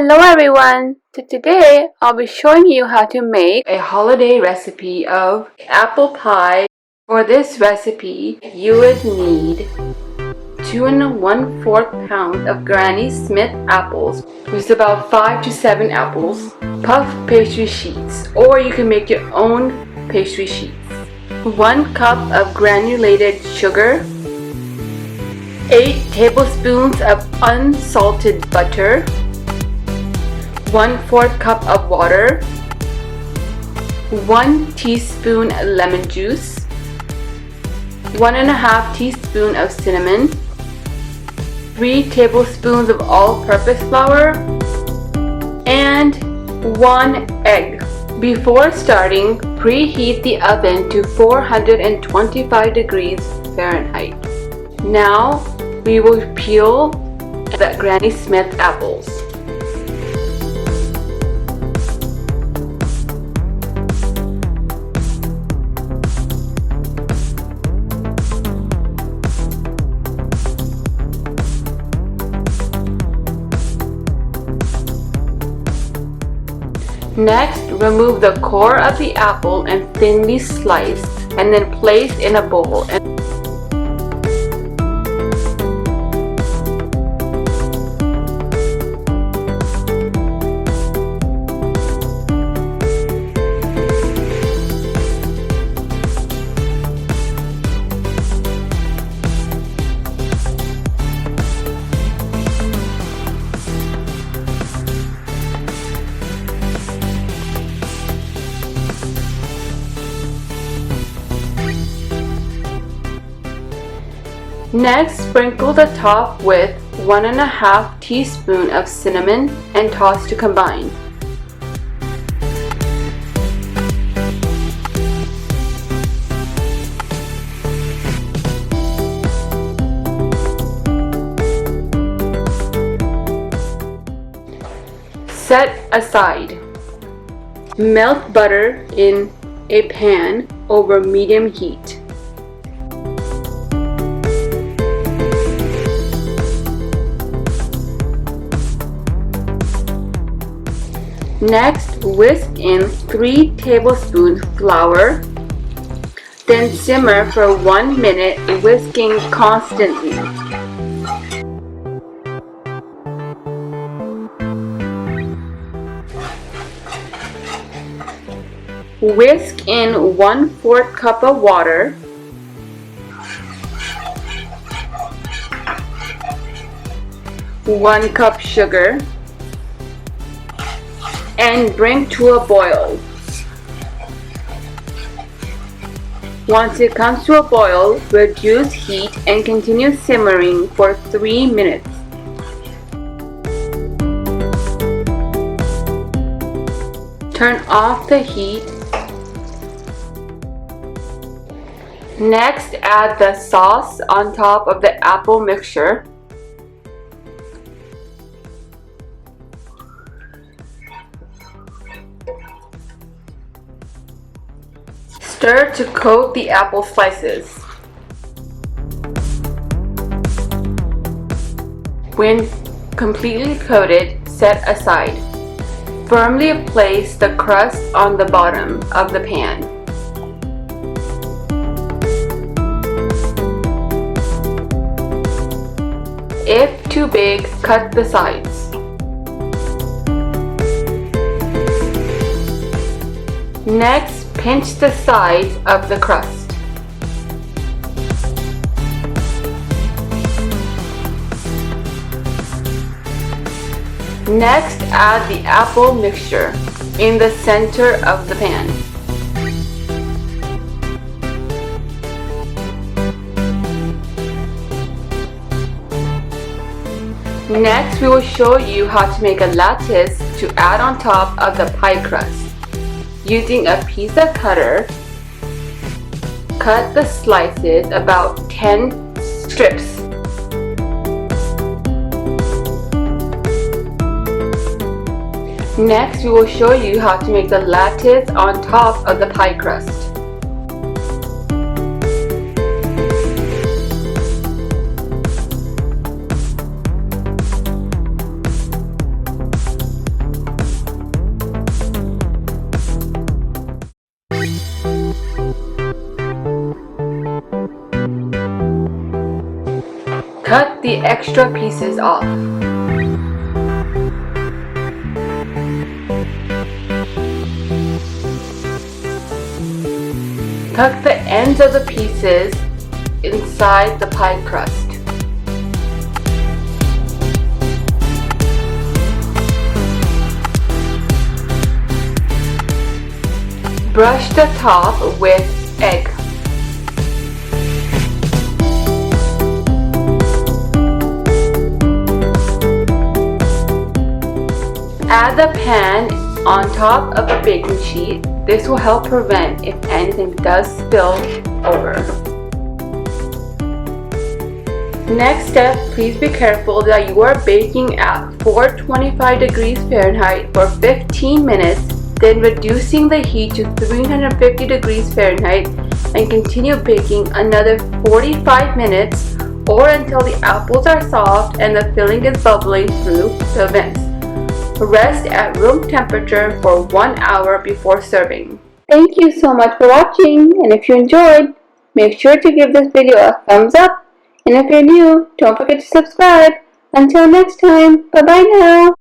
Hello everyone! So today I'll be showing you how to make a holiday recipe of apple pie. For this recipe, you would need 2 1/4 pounds of Granny Smith apples, which is about 5 to 7 apples, puff pastry sheets, or you can make your own pastry sheets, 1 cup of granulated sugar, 8 tablespoons of unsalted butter, 1/4 cup of water, 1 teaspoon lemon juice, 1½ teaspoon of cinnamon, 3 tablespoons of all-purpose flour, and 1 egg. Before starting, preheat the oven to 425 degrees Fahrenheit. Now we will peel the Granny Smith apples. Next, remove the core of the apple and thinly slice, and then place in a bowl. Next, sprinkle the top with 1½ teaspoon of cinnamon and toss to combine. Set aside. Melt butter in a pan over medium heat. Next, whisk in 3 tablespoons flour, then simmer for 1 minute, whisking constantly. Whisk in 1/4 cup of water, one cup sugar, and bring to a boil. Once it comes to a boil, reduce heat and continue simmering for 3 minutes. Turn off the heat. Next, add the sauce on top of the apple mixture. Stir to coat the apple slices. When completely coated, set aside. Firmly place the crust on the bottom of the pan. If too big, cut the sides. Next, pinch the sides of the crust. Next, add the apple mixture in the center of the pan. Next, we will show you how to make a lattice to add on top of the pie crust. Using a pizza cutter, cut the slices about 10 strips. Next, we will show you how to make the lattice on top of the pie crust. Cut the extra pieces off. Tuck the ends of the pieces inside the pie crust. Brush the top with egg. Add the pan on top of a baking sheet. This will help prevent if anything does spill over. Next step, please be careful that you are baking at 425 degrees Fahrenheit for 15 minutes, then reducing the heat to 350 degrees Fahrenheit and continue baking another 45 minutes or until the apples are soft and the filling is bubbling through the vents. Rest at room temperature for 1 hour before serving. Thank you so much for watching, and if you enjoyed, make sure to give this video a thumbs up, and if you're new, don't forget to subscribe. Until next time, bye bye now.